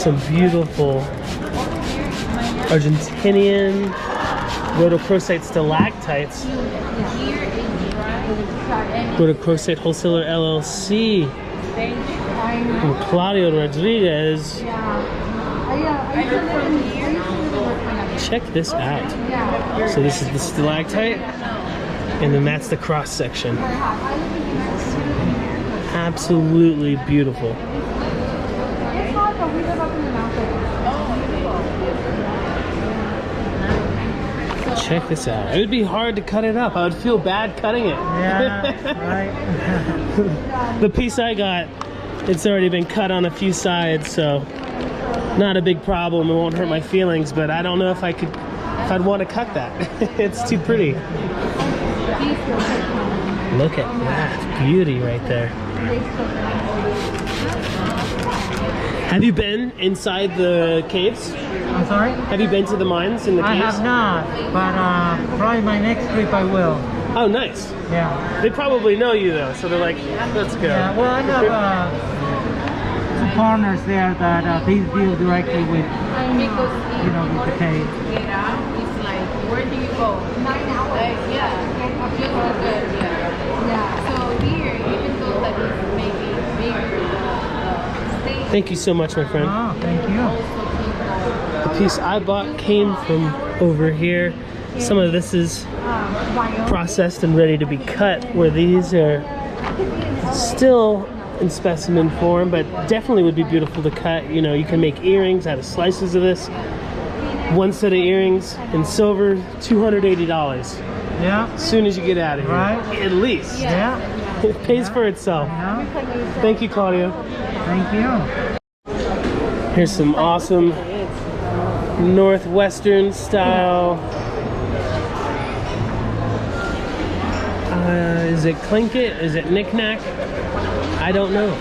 Some beautiful Argentinian Rhodochrosite stalactites. Rhodochrosite Wholesaler LLC. From Claudio Rodriguez. Check this out. So this is the stalactite, and then that's the cross section. Absolutely beautiful. Check this out. It would be hard to cut it up. I would feel bad cutting it. Yeah, right. The piece I got, it's already been cut on a few sides, so not a big problem. It won't hurt my feelings, but I don't know if I'd want to cut that. It's too pretty. Look at that beauty right there. Have you been inside the caves? I'm sorry? Have you been to the mines in the caves? I have not, but probably my next trip I will. Oh, nice. Yeah. They probably know you though, so they're like, let's go. Yeah, well, I have some partners there that they deal directly with, you know, with the cave. It's like, where do you go? 9 hours. So here, even though that it's maybe bigger, Thank you so much, my friend. Oh, thank you. The piece I bought came from over here. Some of this is processed and ready to be cut, where these are still in specimen form, but definitely would be beautiful to cut. You know, you can make earrings out of slices of this. One set of earrings in silver, $280. Yeah. As soon as you get out of here. Right. At least. Yeah. It pays for itself. Yeah. Thank you, Claudio. Thank you. Here's some awesome Northwestern style. Is it clinket? Is it knick-knack? I don't know.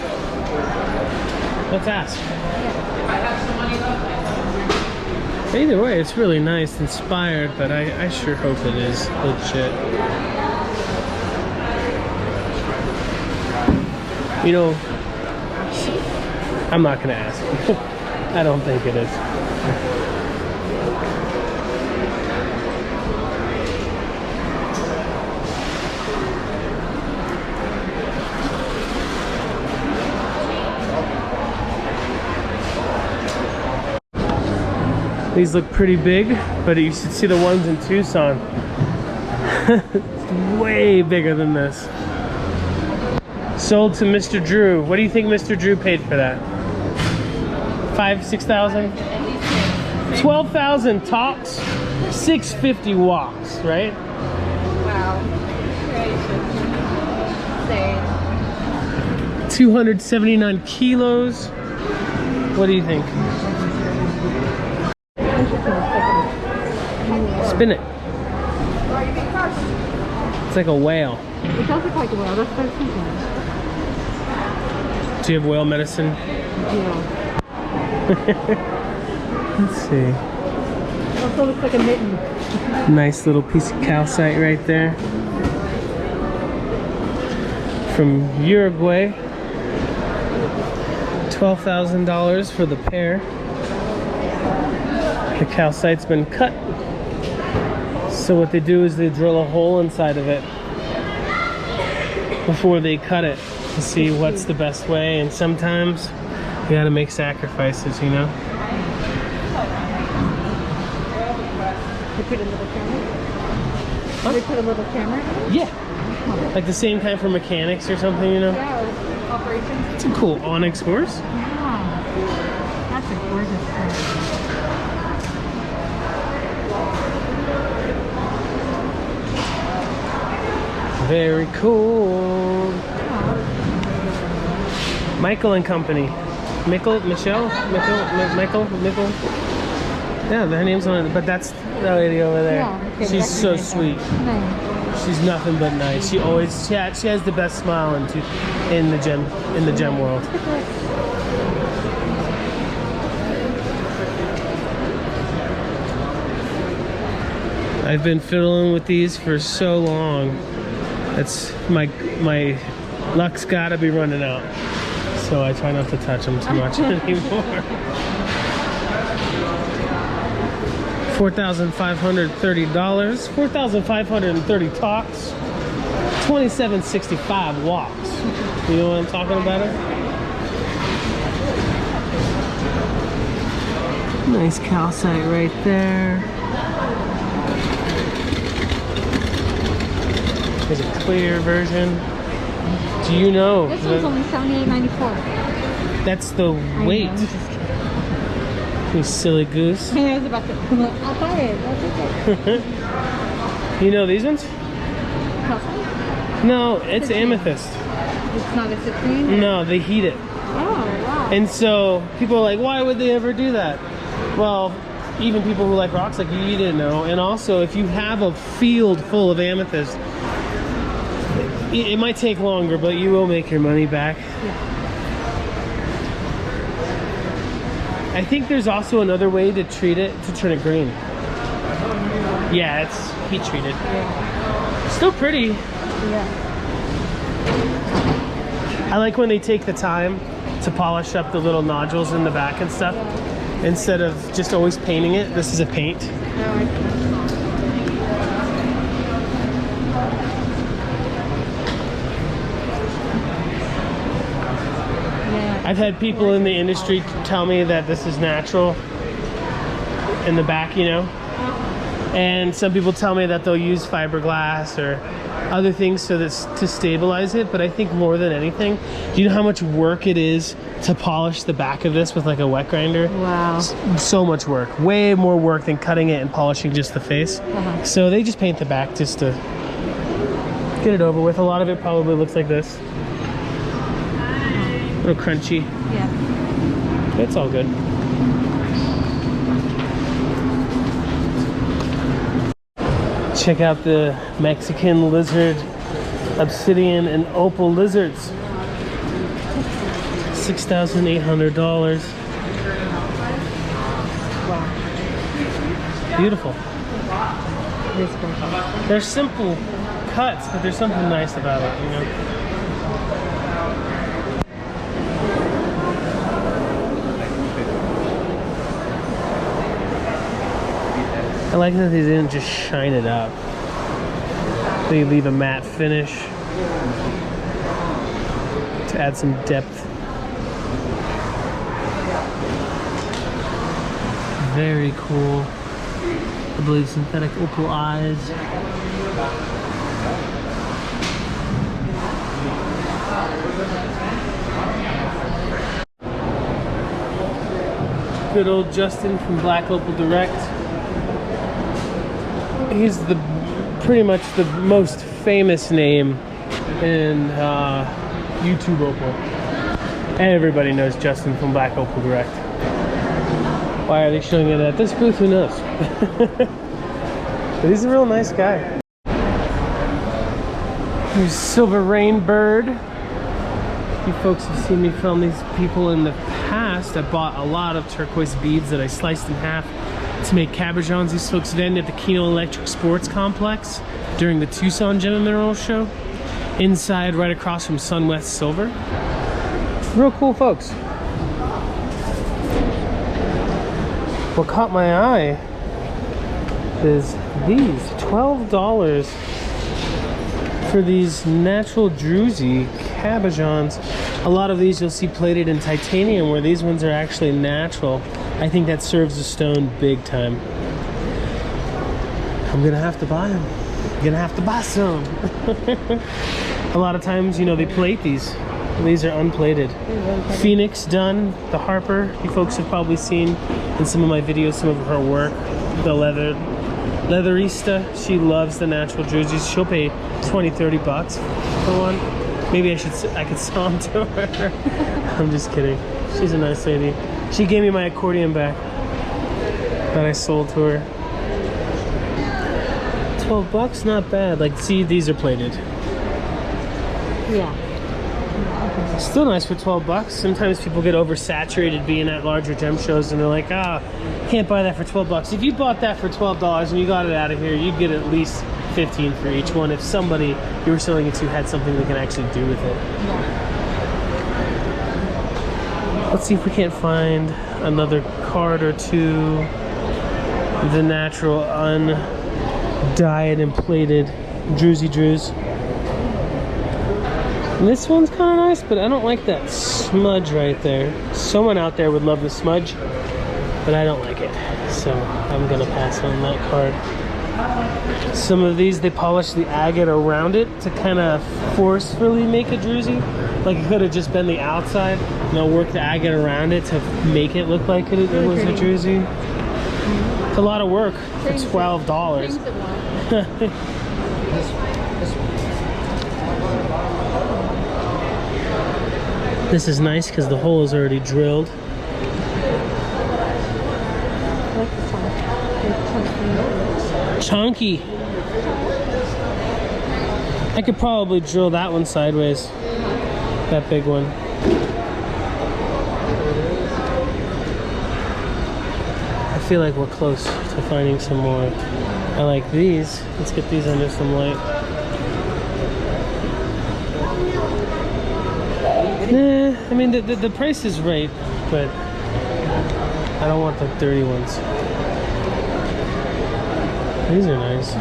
Let's ask. Either way, it's really nice, inspired, but I sure hope it is legit. You know, I'm not gonna ask. I don't think it is. These look pretty big, but you should see the ones in Tucson. Way bigger than this. Sold to Mr. Drew. What do you think Mr. Drew paid for that? 5,000, 6,000? 12,000 tops, 650 walks, right? wow. 279 kilos. What do you think? Spin it. It's like a whale. It does look like a whale. That's what I was thinking. Do you have whale medicine? Yeah. Let's see. It also looks like a mitten. Nice little piece of calcite right there. From Uruguay. $12,000 for the pair. The calcite's been cut. So what they do is they drill a hole inside of it before they cut it to see what's the best way, and sometimes you gotta make sacrifices, you know? They put a little camera? Huh? They put a little camera? Yeah. Like the same kind for mechanics or something, you know? Yeah, operations. It's a cool onyx horse. Wow. That's a gorgeous horse. Very cool. Michael and Company. Michael. Yeah, their name's on it, but that's the lady over there. Yeah, okay, she's so sweet. Nice. She's nothing but nice. She always she has the best smile in the gem world. I've been fiddling with these for so long. That's my luck's gotta be running out. So I try not to touch them too much anymore. $4,530. 4,530 talks. 2765 walks. You know what I'm talking about? Nice calcite right there. There's a clear version. Do you know? This one's only $78.94. That's the weight. I'm just kidding. You silly goose. I was about to. I'll buy it. That's okay. You know these ones? Calcite? No, it's amethyst. It's not a citrine? No, they heat it. Oh, wow. And so people are like, why would they ever do that? Well, even people who like rocks like you didn't know. And also, if you have a field full of amethyst, it might take longer, but you will make your money back. Yeah. I think there's also another way to treat it, to turn it green. Yeah, it's heat treated. Yeah. Still pretty. Yeah. I like when they take the time to polish up the little nodules in the back and stuff. Instead of just always painting it, this is a paint. I've had people in the industry tell me that this is natural in the back, you know? And some people tell me that they'll use fiberglass or other things so that's to stabilize it. But I think more than anything, do you know how much work it is to polish the back of this with like a wet grinder? Wow. So much work. Way more work than cutting it and polishing just the face. So they just paint the back just to get it over with. A lot of it probably looks like this. A little crunchy. Yeah. It's all good. Check out the Mexican lizard, Obsidian and Opal lizards. $6,800. Wow. Beautiful. This one. They're simple cuts, but there's something nice about it, you know? I like that they didn't just shine it up. They leave a matte finish to add some depth. Very cool. I believe synthetic opal eyes. Good old Justin from Black Opal Direct. He's pretty much the most famous name in YouTube opal. Everybody knows Justin from Black Opal Direct. Why are they showing it at this booth? Who knows? But he's a real nice guy. Here's Silver Rain Bird. You folks have seen me film these people in the past. I bought a lot of turquoise beads that I sliced in half to make cabochons. These folks vend at the Keno Electric Sports Complex during the Tucson Gem and Mineral Show. Inside, right across from Sunwest Silver. Real cool folks. What caught my eye is these $12 for these natural Druzy cabochons. A lot of these you'll see plated in titanium, where these ones are actually natural. I think that serves the stone big time. I'm gonna have to buy them. I'm gonna have to buy some. A lot of times, you know, they plate these. These are unplated. Phoenix done, the Harper, you folks have probably seen in some of my videos, some of her work. The Leatherista, she loves the natural Druzys. She'll pay 20, 30 bucks for one. Maybe I could sell them to her. I'm just kidding. She's a nice lady. She gave me my accordion back that I sold to her. 12 bucks, not bad. Like, see, these are plated. Yeah. Still nice for 12 bucks. Sometimes people get oversaturated being at larger gem shows and they're like, can't buy that for 12 bucks. If you bought that for $12 and you got it out of here, you'd get at least 15 for each one if somebody you were selling it to had something they can actually do with it. Yeah. Let's see if we can't find another card or two. the natural undyed and plated Druzy Drews. This one's kind of nice, but I don't like that smudge right there. Someone out there would love the smudge, but I don't like it. So I'm gonna pass on that card. Some of these, they polish the agate around it to kind of forcefully make a Druzy. Like it could have just been the outside, and they'll work the agate around it to make it look like it was a Druzy. It's a lot of work for $12. This is nice because the hole is already drilled. Chunky. I could probably drill that one sideways. That big one. I feel like we're close to finding some more. I like these. Let's get these under some light. Nah, I mean the price is right, but I don't want the dirty ones. These are nice.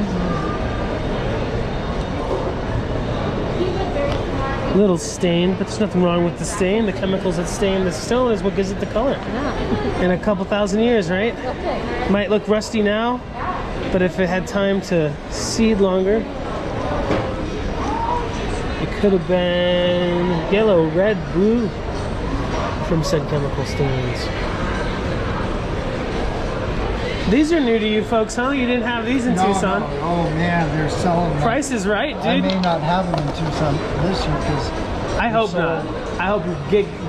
A little stained, but there's nothing wrong with the stain. The chemicals that stain the stone is what gives it the color. In a couple thousand years, right? Okay. Might look rusty now, but if it had time to seed longer, it could have been yellow, red, blue from said chemical stains. These are new to you folks, huh? You didn't have these in Tucson. No. Oh man, they're selling them. Price is right, dude. I may not have them in Tucson this year because I hope not. I hope you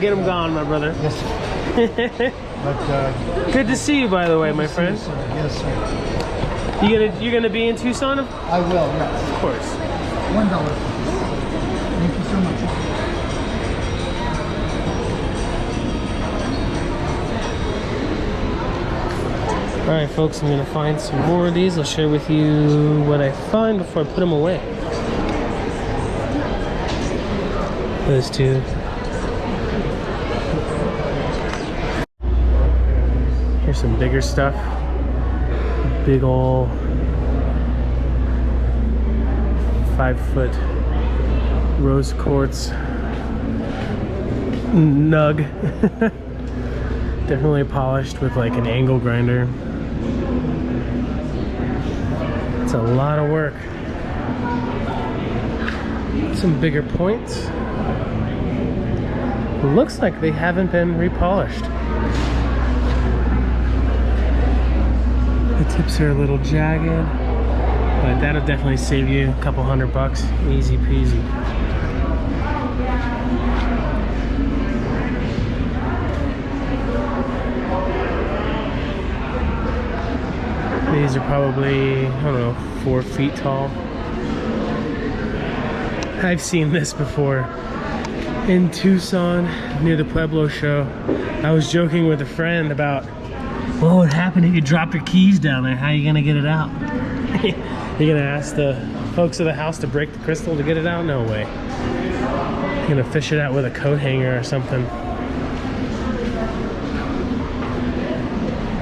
get them gone, my brother. Yes, sir. But good to see you, by the way, my friend. Yes, sir. You're gonna be in Tucson? I will. Yes. Of course. $1. Thank you so much. Alright folks, I'm going to find some more of these. I'll share with you what I find before I put them away. Those two. Here's some bigger stuff. Big ol' 5-foot rose quartz nug. Definitely polished with like an angle grinder. It's a lot of work. Some bigger points. It looks like they haven't been repolished. The tips are a little jagged, but that'll definitely save you a couple $100. Easy peasy. These are probably, I don't know, 4 feet tall. I've seen this before in Tucson near the Pueblo show. I was joking with a friend about what would happen if you dropped your keys down there. How are you gonna get it out? You're gonna ask the folks of the house to break the crystal to get it out? No way. You're gonna fish it out with a coat hanger or something.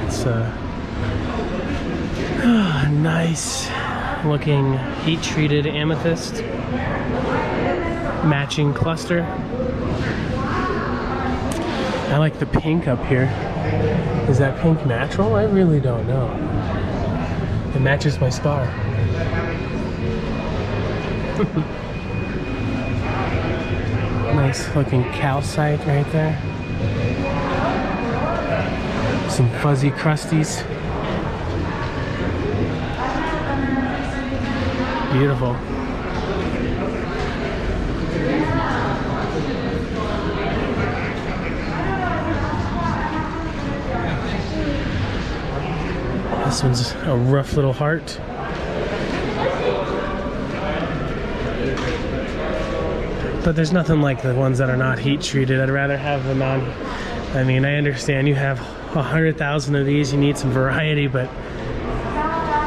It's nice looking heat treated amethyst. Matching cluster. I like the pink up here. Is that pink natural? I really don't know. It matches my scar. Nice looking calcite right there. Some fuzzy crusties. Beautiful. This one's a rough little heart. But there's nothing like the ones that are not heat treated. I'd rather have them on. I mean, I understand you have 100,000 of these, you need some variety, but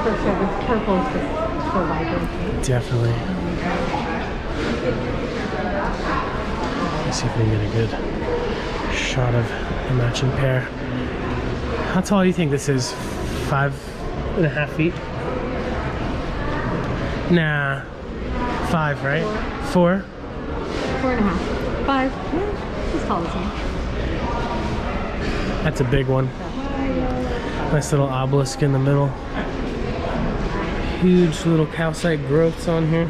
For sure, this purple is just so vibrant. definitely. Let's see if we can get a good shot of the matching pair. How tall do you think this is? 5 4.5 feet. Nah, 5, right? 4? 4.5. 5. Yeah, as tall as me. That's a big one. Nice little obelisk in the middle. Huge little calcite growths on here.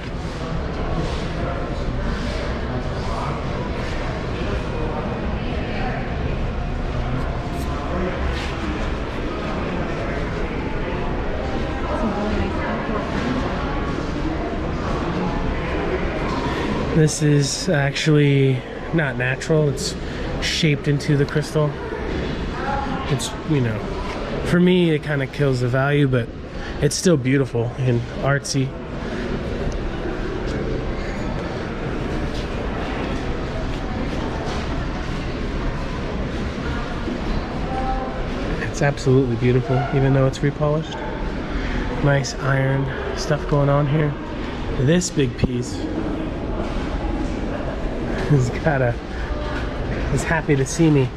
This is actually not natural, it's shaped into the crystal. It's, you know, for me it kind of kills the value, but it's still beautiful and artsy. It's absolutely beautiful, even though it's repolished. Nice iron stuff going on here. This big piece is happy to see me.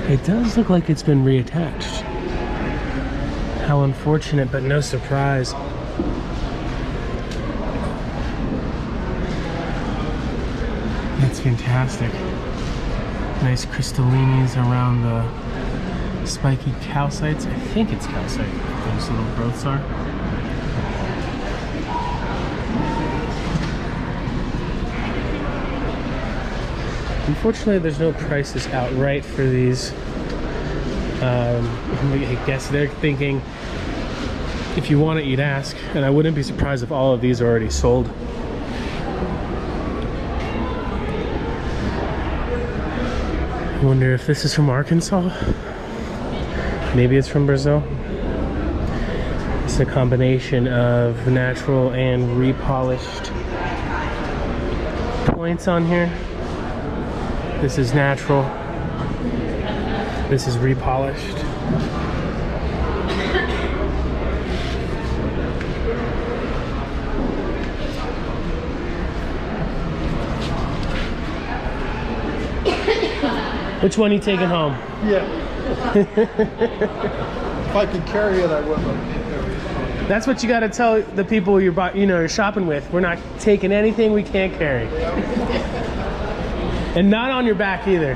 It does look like it's been reattached. How unfortunate, but no surprise. That's fantastic. Nice crystallinis around the spiky calcites. I think it's calcite, those little growths are. Unfortunately, there's no prices outright for these. I guess they're thinking if you want it, you'd ask, and I wouldn't be surprised if all of these are already sold. I wonder if this is from Arkansas. Maybe it's from Brazil. It's a combination of natural and repolished points on here. This is natural. This is repolished. Which one are you taking home? Yeah. If I could carry it, I would. That's what you got to tell the people you're shopping with. We're not taking anything we can't carry. And not on your back either.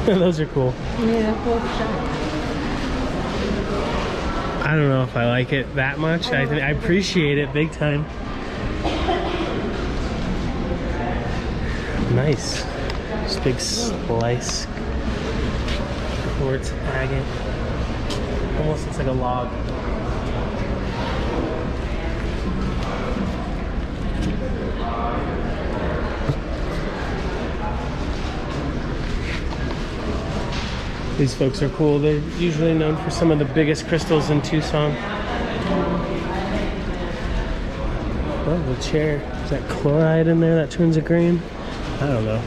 Those are cool. Yeah, full shot. I don't know if I like it that much. I appreciate it big time. Nice. Just big slice. Quartz agate. Almost looks like a log. These folks are cool. They're usually known for some of the biggest crystals in Tucson. Oh, the chair. Is that chloride in there that turns it green? I don't know.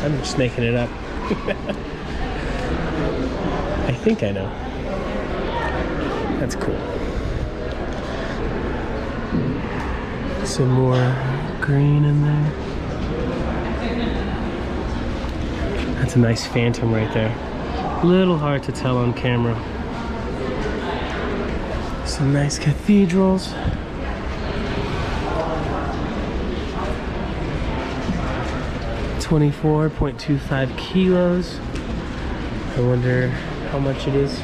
I'm just making it up. I think I know. That's cool. Some more green in there. That's a nice phantom right there. Little hard to tell on camera. Some nice cathedrals. $24.25 kilos. I wonder how much it is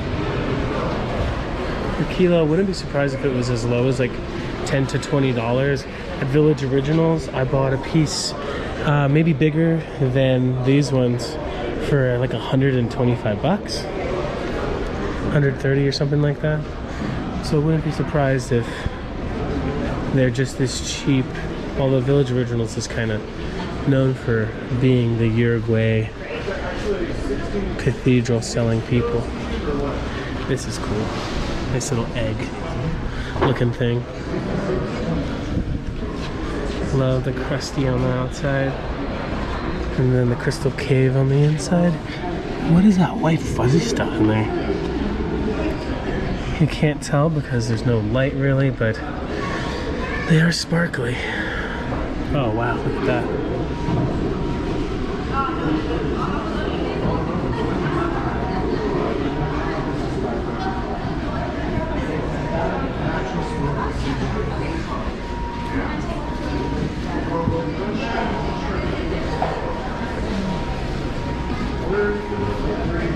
per kilo. Wouldn't be surprised if it was as low as like $10 to $20. At Village Originals, I bought a piece maybe bigger than these ones for like 125 bucks, 130 or something like that. So I wouldn't be surprised if they're just this cheap, although Village Originals is kind of known for being the Uruguay cathedral selling people. This is cool. Nice little egg looking thing. Love the crusty on the outside. And then the crystal cave on the inside. What is that white fuzzy stuff in there? You can't tell because there's no light really, but they are sparkly. Oh wow, look at that.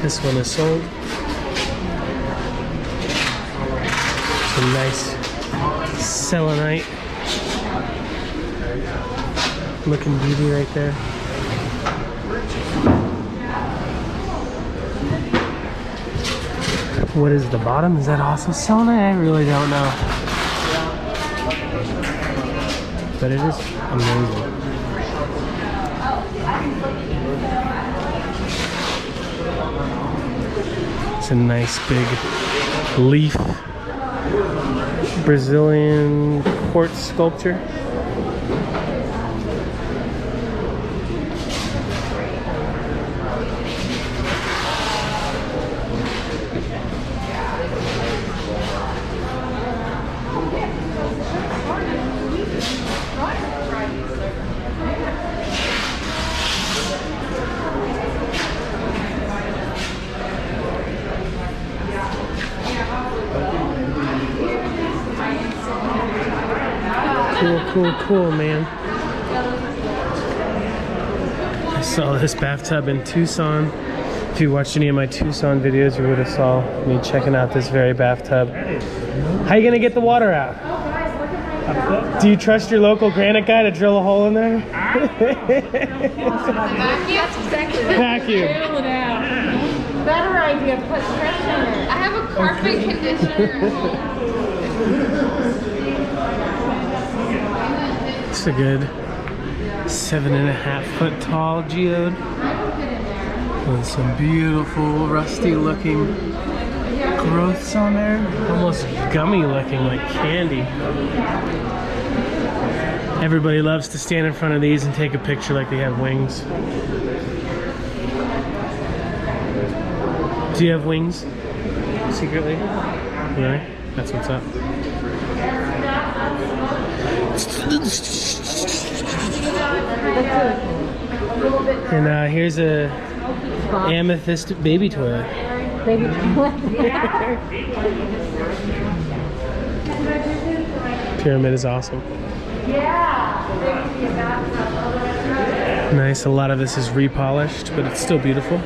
This one is sold. Some nice selenite looking beauty right there. What is the bottom? Is that also selenite? I really don't know. But it is amazing. It's a nice big leaf Brazilian quartz sculpture. Cool, man. I saw this bathtub in Tucson. If you watched any of my Tucson videos, you would have saw me checking out this very bathtub. How you gonna get the water out? Do you trust your local granite guy to drill a hole in there? Vacuum. Better idea, put pressure in it. I have a carpet conditioner. It's a good 7.5 foot tall geode with some beautiful rusty looking growths on there, almost gummy looking, like candy. Everybody loves to stand in front of these and take a picture like they have wings. Do you have wings secretly? Really? That's what's up. And here's a amethyst baby toilet. Baby toilet. Pyramid is awesome. Nice. A lot of this is repolished, but it's still beautiful.